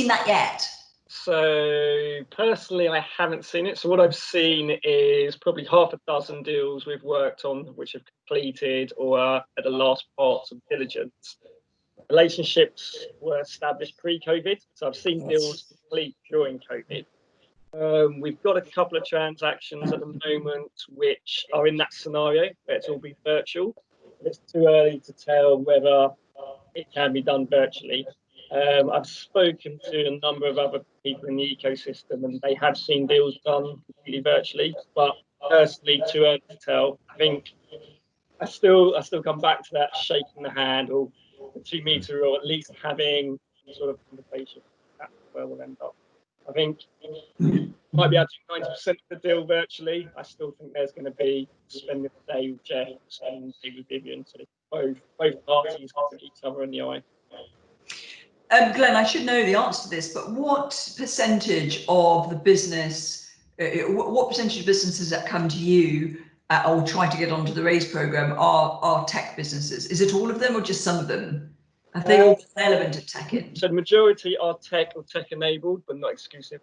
that yet? So personally, I haven't seen it. So what I've seen is probably half a dozen deals we've worked on, which have completed or are at the last parts of diligence. Relationships were established pre-COVID, so I've seen deals complete during COVID. We've got a couple of transactions at the moment which are in that scenario where it's all been virtual. It's too early to tell whether it can be done virtually. I've spoken to a number of other people in the ecosystem, and they have seen deals done completely virtually, but personally too early to tell. I think I still come back to that shaking the hand or the 2 meter, or at least having some sort of conversation. That's where we'll end up. I think might be able to do 90% of the deal virtually. I still think there's going to be spending the day with Jeff, spending the day with Vivian, so both parties look each other in the eye. Glenn, I should know the answer to this, but what percentage of the business, what percentage of businesses that come to you or try to get onto the RAISE program are tech businesses? Is it all of them or just some of them? Have they all got an element of tech in? So the majority are tech or tech enabled, but not exclusive.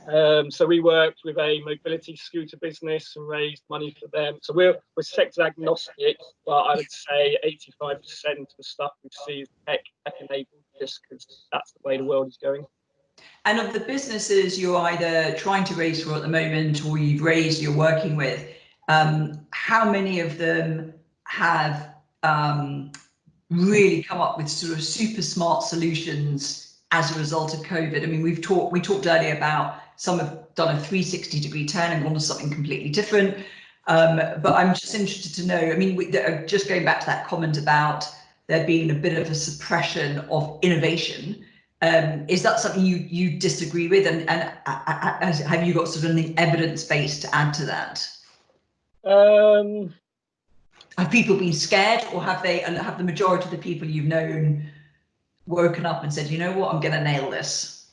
So we worked with a mobility scooter business and raised money for them. So we're sector agnostic, but I would say 85% of the stuff we see is tech enabled, just because that's the way the world is going. And of the businesses you're either trying to raise for at the moment or you've raised, you're working with, how many of them have really come up with sort of super smart solutions as a result of COVID? I mean, we talked earlier about some have done a 360-degree turn and gone to something completely different. But I'm just interested to know, I mean, just going back to that comment about there being a bit of a suppression of innovation, is that something you disagree with? And have you got sort of an evidence base to add to that? Have people been scared, or have the majority of the people you've known woken up and said, you know what, I'm going to nail this.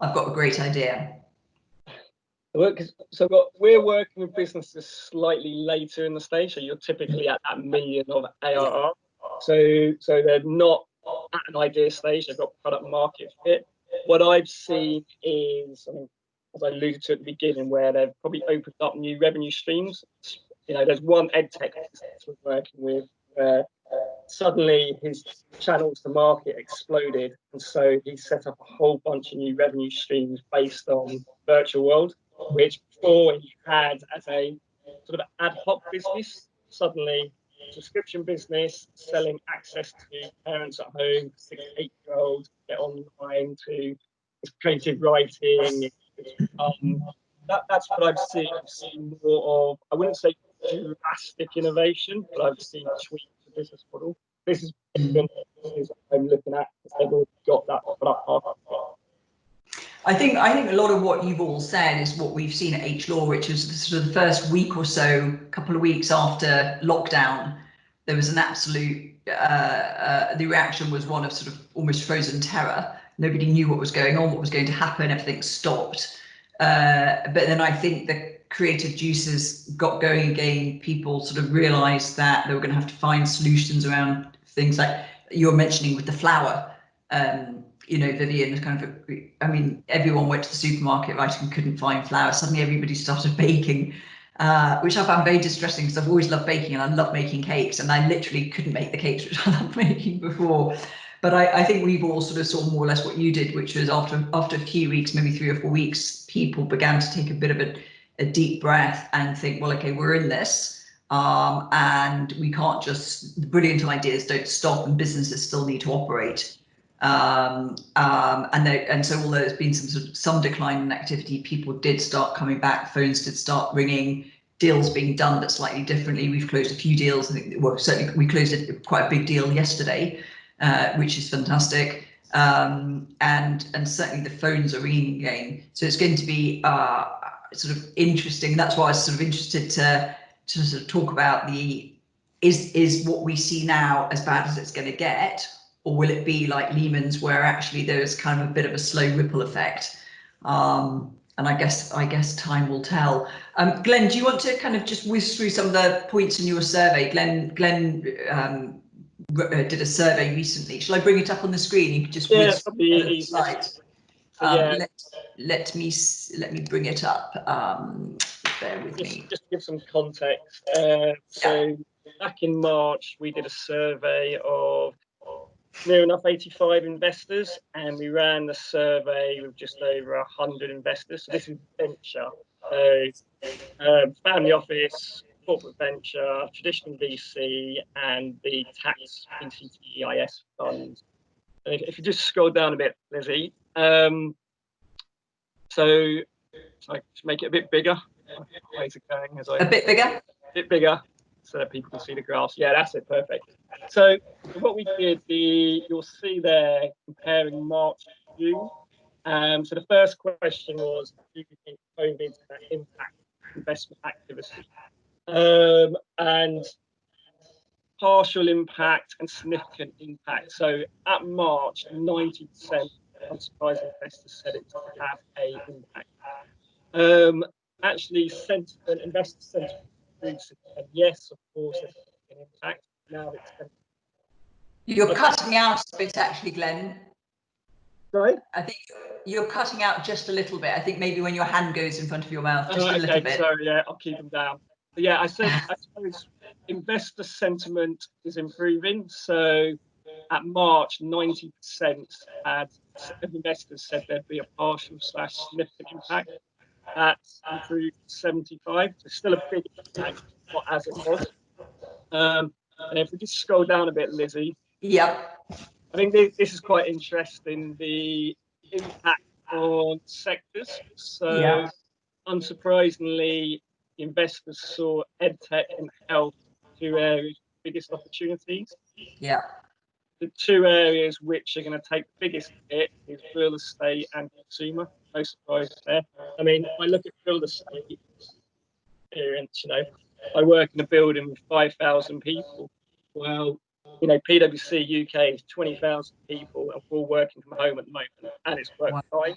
I've got a great idea. So we're working with businesses slightly later in the stage. So you're typically at that million of ARR. So they're not at an idea stage. They've got product market fit. What I've seen is, as I alluded to at the beginning, where they've probably opened up new revenue streams. There's one edtech business we're working with where suddenly his channels to market exploded, and so he set up a whole bunch of new revenue streams based on virtual world, which before he had as a sort of ad hoc business. suddenly subscription business selling access to parents at home, 6 to 8-year-olds, get online to creative writing. That's what I've seen. I've seen more of, I wouldn't say drastic innovation, but I've seen tweaks to the business model. This is I'm looking at, they've already got that product. I think a lot of what you've all said is what we've seen at H Law, which was sort of the first week or so, couple of weeks after lockdown, there was an absolute, the reaction was one of sort of almost frozen terror. Nobody knew what was going on, what was going to happen, everything stopped. But then I think the creative juices got going again. People sort of realized that they were going to have to find solutions around things like you're mentioning with the flour. You know, Vivian, kind of, I mean, everyone went to the supermarket, right, and couldn't find flour. Suddenly everybody started baking, which I found very distressing because I've always loved baking and I love making cakes, and I literally couldn't make the cakes which I loved making before. But I think we've all sort of saw more or less what you did, which was after a few weeks, maybe 3 or 4 weeks, people began to take a bit of a deep breath and think, well, okay, we're in this. And we can't just, the brilliant ideas don't stop and businesses still need to operate. And so although there's been some decline in activity, people did start coming back, phones did start ringing, deals being done but slightly differently. We've closed a few deals. I think, well, certainly we closed quite a big deal yesterday, which is fantastic. And certainly the phones are ringing again. So it's going to be sort of interesting. That's why I was sort of interested to sort of talk about is what we see now as bad as it's going to get, or will it be like Lehman's, where actually there's kind of a bit of a slow ripple effect? And I guess time will tell. Glenn, do you want to kind of just whiz through some of the points in your survey? Glenn did a survey recently. Shall I bring it up on the screen? You could just whiz through the slides. Let me bring it up. Bear with me. Just to give some context. So back in March, we did a survey of near enough 85 investors, and we ran the survey with just over 100 investors. So this is venture, so family office, corporate venture, traditional VC, and the tax PCTEIS funds. And if you just scroll down a bit, Lizzie, so I make it a bit bigger. Ways are going as I a bit bigger. A bit bigger, so that people can see the graphs. Yeah, that's it, perfect. So what we did, you'll see there comparing March to June. So the first question was, do you think COVID's going to impact investment activity? And partial impact and significant impact. So at March, 90% of unsurprised investors said it would have an impact. Actually, investor sentiment, yes, of course, there's an impact. Now it's You're cutting out a bit, actually, Glenn. Sorry? I think you're cutting out just a little bit. I think maybe when your hand goes in front of your mouth, just a little bit. Sorry, yeah, I'll keep them down. But yeah, I suppose investor sentiment is improving. So at March, 90% of investors said there'd be a partial / significant impact. That's improved 75. So still a big impact, not as it was. And if we just scroll down a bit, Lizzie. Yep. I think this is quite interesting, the impact on sectors. So unsurprisingly, investors saw EdTech and health, 2 areas, biggest opportunities. Yeah. The 2 areas which are going to take the biggest hit is real estate and consumer. No surprise there. I mean, if I look at real estate experience, you know, I work in a building with 5,000 people. Well, you know, PwC UK is 20,000 people, and we're all working from home at the moment, and it's work fine.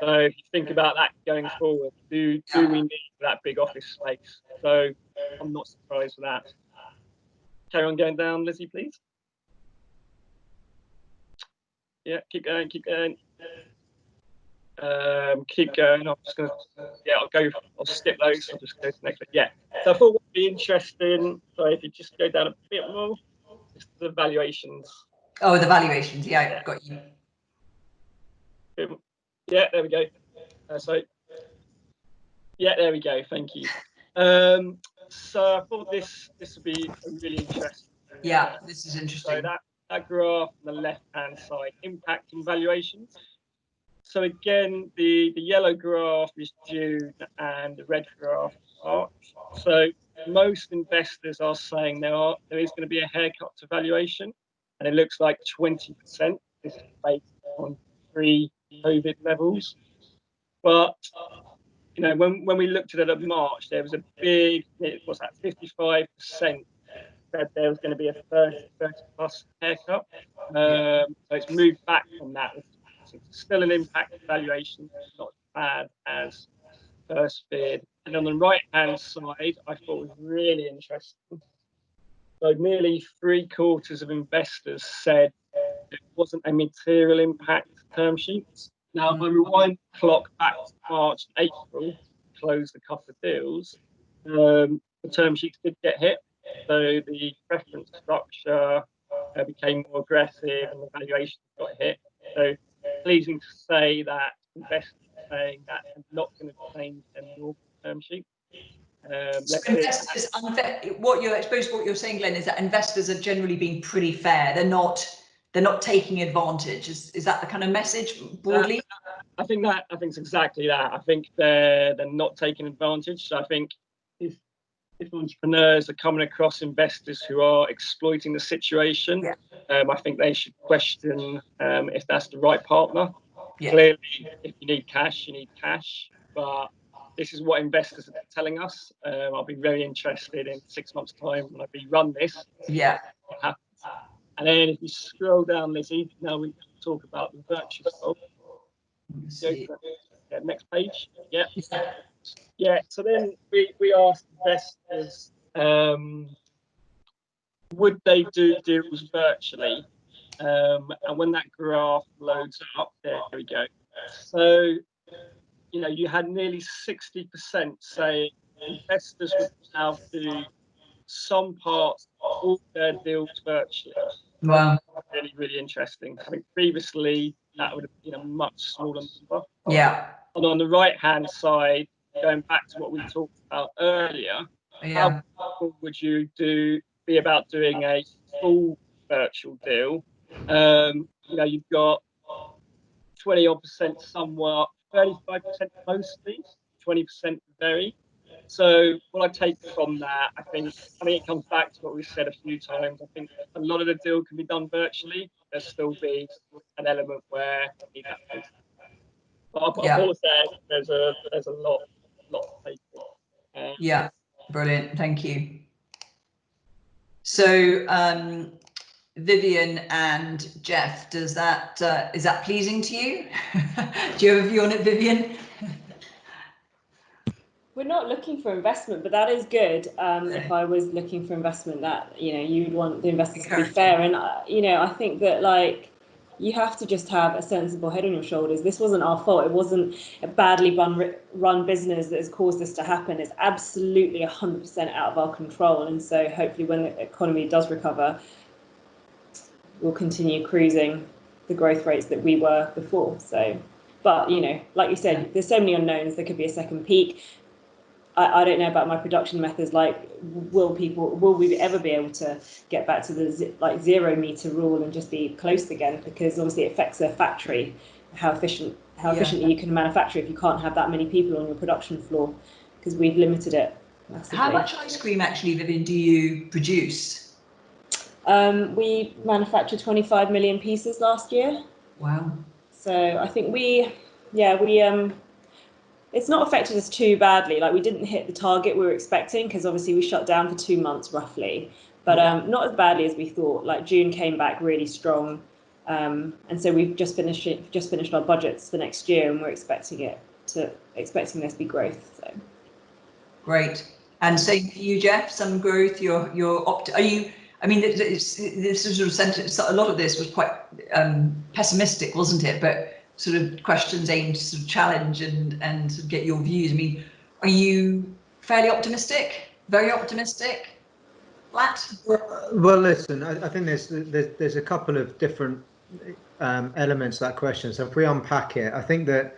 So if you think about that going forward, do we need that big office space? So I'm not surprised with that. Carry on going down, Lizzie, please. Yeah, keep going. Keep going. I'm just going to, I'll skip those. I'll just go to the next one. Yeah. So I thought what would be interesting, sorry, if you just go down a bit more, just the valuations. Oh, the valuations. Yeah, got you. Yeah, there we go. There we go. Thank you. so I thought this would be a really interesting. Yeah, this is So interesting. that graph on the left-hand side, impact on valuations. So again, the yellow graph is June and the red graph is March. So most investors are saying there is going to be a haircut to valuation, and it looks like 20%. This is based on pre-COVID levels. But you know, when we looked at it at March, there was a big, it was at 55% said there was going to be a 30 plus haircut. So it's moved back from that. It's still an impact valuation, not as bad as first feared. And on the right hand side, I thought was really interesting. So nearly 3/4 of investors said it wasn't a material impact to term sheets. Now, if I rewind the clock back to March, April, closed a couple of deals, the term sheets did get hit. So the preference structure became more aggressive and the valuation got hit. So pleasing to say that investors are saying that they're not going to change their normal term sheet. So investors, what you're saying, Glenn, is that investors are generally being pretty fair. They're not taking advantage. Is that the kind of message broadly? I think it's exactly that. I think they're not taking advantage. So I think if entrepreneurs are coming across investors who are exploiting the situation, I think they should question if that's the right partner. Yeah. Clearly, if you need cash, you need cash. But this is what investors are telling us. I'll be very interested in 6 months' time when I rerun this. Yeah. And then if you scroll down, Lizzie, now we talk about the virtuous dog. Yeah, next page. Yeah. Yeah. So then we asked investors, would they do deals virtually? And when that graph loads up, there we go. So, you know, you had nearly 60% say investors would now do some parts of all their deals virtually. Wow. Really, really interesting. I think previously that would have been a much smaller number. Yeah. And on the right-hand side, going back to what we talked about earlier, how would you be about doing a full virtual deal? You know, you've got 20% somewhat, 35% mostly, 20% very. So what I take from that, I think it comes back to what we've said a few times. I think a lot of the deal can be done virtually. There'll still be an element where you need that face. But I'll pause there. There's a lot to take in. Yeah, brilliant. Thank you. So Vivian and Jeff, is that pleasing to you? Do you have a view on it, Vivian? We're not looking for investment, but that is good. If I was looking for investment, that, you know, you'd want the investors to be fair. And, you know, I think that, like, you have to just have a sensible head on your shoulders. This wasn't our fault. It wasn't a badly run business that has caused this to happen. It's absolutely 100% out of our control. And so hopefully when the economy does recover, we'll continue cruising the growth rates that we were before. So, but, you know, like you said, there's so many unknowns. There could be a second peak. I don't know about my production methods. Like, will we ever be able to get back to the 0 meter rule and just be close again? Because obviously it affects a factory, how efficiently you can manufacture if you can't have that many people on your production floor, because we've limited it massively. How much ice cream actually, Vivian, do you produce? We manufactured 25 million pieces last year. Wow. So I think it's not affected us too badly. Like, we didn't hit the target we were expecting because obviously we shut down for 2 months roughly, but not as badly as we thought. Like, June came back really strong, and so we've just finished our budgets for next year, and we're expecting there to be growth. So great. And same for you, Jeff. Some growth. Are you? I mean, this sort of sentence. A lot of this was quite pessimistic, wasn't it? But sort of questions aimed to sort of challenge and sort of get your views. I mean, are you fairly optimistic? Very optimistic? Flat? Well, listen, I think there's a couple of different elements to that question. So if we unpack it, I think that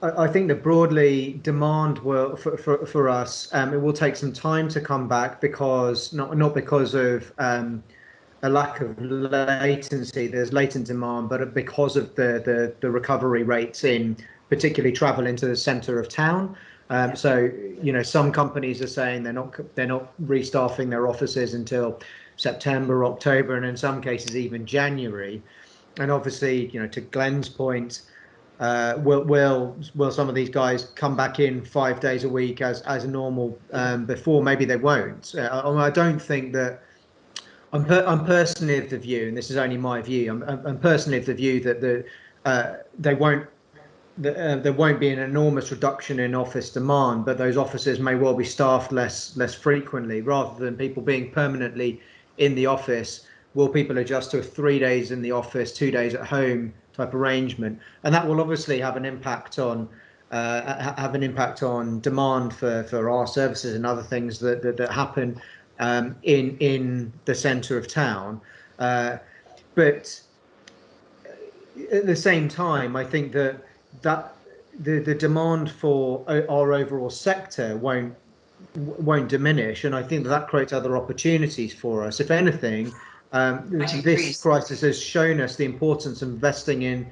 I think that broadly demand will for us. It will take some time to come back because not because of a lack of latency. There's latent demand, but because of the recovery rates in particularly travel into the centre of town. So some companies are saying they're not restaffing their offices until September, October, and in some cases even January. And obviously, to Glenn's point, will some of these guys come back in 5 days a week as normal before? Maybe they won't. I don't think that. I'm personally of the view, and this is only my view. I'm personally of the view that there won't be an enormous reduction in office demand, but those offices may well be staffed less frequently, rather than people being permanently in the office. Will people adjust to a 3 days in the office, 2 days at home type arrangement? And that will obviously have an impact on demand for our services and other things that happen in the centre of town. But at the same time, I think that the demand for our overall sector won't diminish, and I think that creates other opportunities for us. If anything, this crisis has shown us the importance of investing in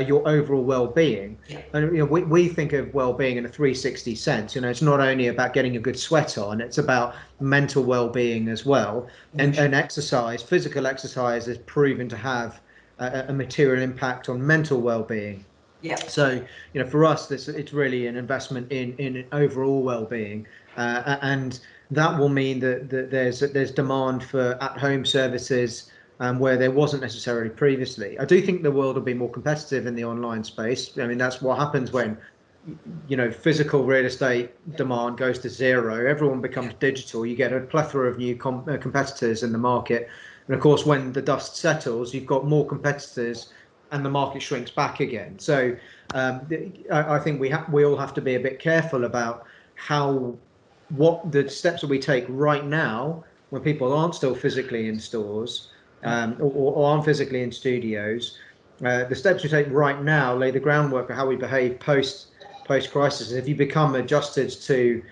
your overall well-being. And we think of well-being in a 360 sense. It's not only about getting a good sweat on, it's about mental well-being as well. And exercise, physical exercise, is proven to have a material impact on mental well-being. So for us, it's really an investment in overall well-being, and that will mean that there's demand for at-home services where there wasn't necessarily previously. I do think the world will be more competitive in the online space. I mean, that's what happens when physical real estate demand goes to zero. Everyone becomes digital. You get a plethora of new competitors in the market, and of course, when the dust settles, you've got more competitors, and the market shrinks back again. So I think we all have to be a bit careful about what the steps that we take right now when people aren't still physically in stores or aren't physically in studios. The steps we take right now lay the groundwork for how we behave post crisis. If you become adjusted to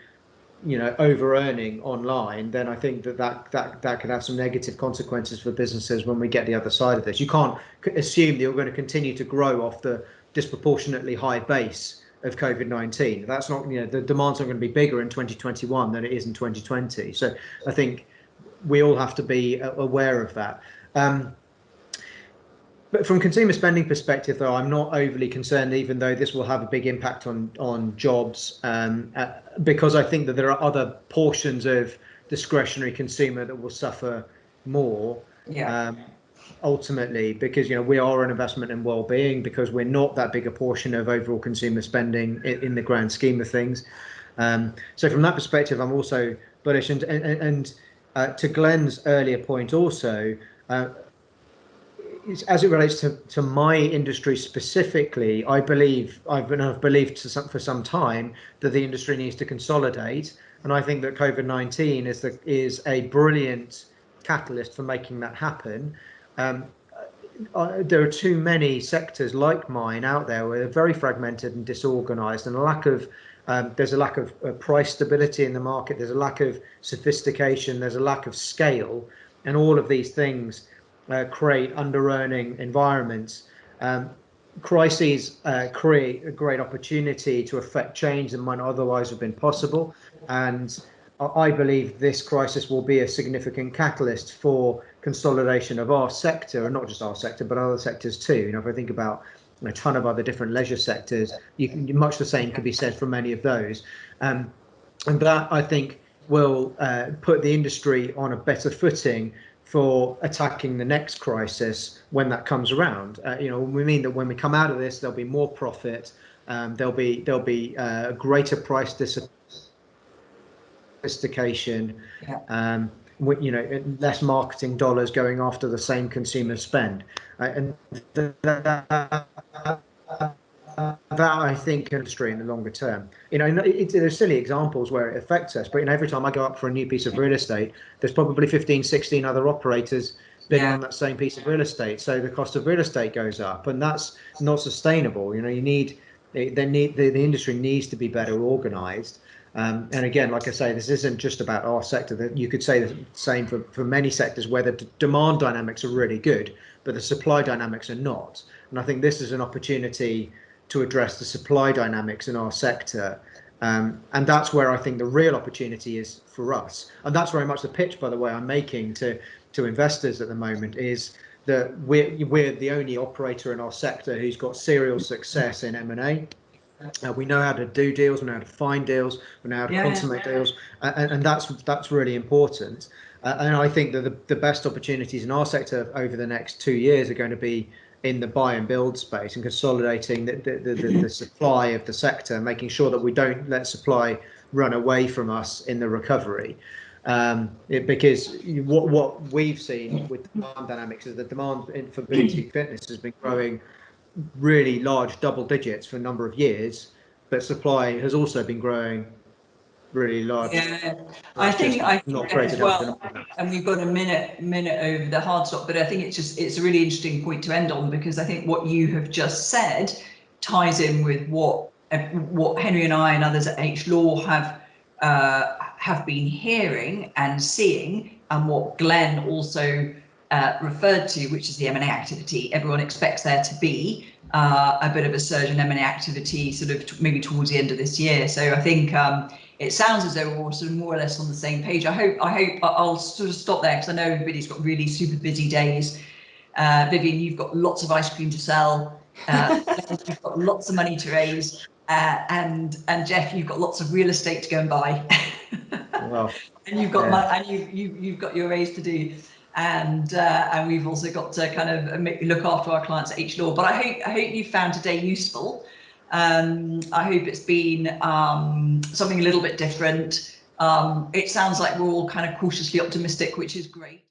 over earning online, then I think that could have some negative consequences for businesses when we get the other side of this. You can't assume that you're going to continue to grow off the disproportionately high base of COVID-19. That's not, the demand's not going to be bigger in 2021 than it is in 2020. So I think we all have to be aware of that. But from consumer spending perspective, though, I'm not overly concerned, even though this will have a big impact on jobs, because I think that there are other portions of discretionary consumer that will suffer more. Ultimately, because we are an investment in well-being, because we're not that big a portion of overall consumer spending in the grand scheme of things. So from that perspective, I'm also bullish. And to Glenn's earlier point, also, as it relates to my industry specifically, I've believed for some time that the industry needs to consolidate, and I think that COVID-19 is a brilliant catalyst for making that happen. There are too many sectors like mine out there where they're very fragmented and disorganized, and there's a lack of price stability in the market. There's a lack of sophistication. There's a lack of scale, and all of these things create under-earning environments. Crises create a great opportunity to affect change that might otherwise have been possible, and I believe this crisis will be a significant catalyst for consolidation of our sector, and not just our sector, but other sectors too. If I think about a ton of other different leisure sectors, much the same could be said for many of those, and that, I think, will put the industry on a better footing for attacking the next crisis when that comes around. We mean that when we come out of this, there'll be more profit, there'll be a greater price sophistication, less marketing dollars going after the same consumer spend, and that I think industry in the longer term. There's silly examples where it affects us, but every time I go up for a new piece of real estate, there's probably 15, 16 other operators bidding on that same piece of real estate. So the cost of real estate goes up, and that's not sustainable. You need The industry needs to be better organised. And again, like I say, this isn't just about our sector. That you could say the same for many sectors where the demand dynamics are really good, but the supply dynamics are not. And I think this is an opportunity to address the supply dynamics in our sector. And that's where I think the real opportunity is for us. And that's very much the pitch, by the way, I'm making to investors at the moment, is that we're the only operator in our sector who's got serial success in M&A. We know how to do deals, we know how to find deals, we know how to consummate deals, and that's really important. And I think that the best opportunities in our sector over the next 2 years are going to be in the buy and build space and consolidating the supply of the sector, making sure that we don't let supply run away from us in the recovery. Because what we've seen with demand dynamics is the demand for boutique fitness has been growing really large double digits for a number of years, but supply has also been growing really large. Yeah, I think not created as well, and we've got a minute over the hard stop, but I think it's a really interesting point to end on, because I think what you have just said ties in with what Henry and I and others at H Law have been hearing and seeing, and what Glenn also referred to, which is the M&A activity. Everyone expects there to be a bit of a surge in M&A activity, sort of maybe towards the end of this year. So I think it sounds as though we're all sort of more or less on the same page. I hope I'll sort of stop there, because I know everybody's got really super busy days. Vivian, you've got lots of ice cream to sell. You've got lots of money to raise, and Jeff, you've got lots of real estate to go and buy. Well, and you've got you've got your raise to do. And we've also got to kind of look after our clients at H Law. But I hope you found today useful. I hope it's been something a little bit different. It sounds like we're all kind of cautiously optimistic, which is great.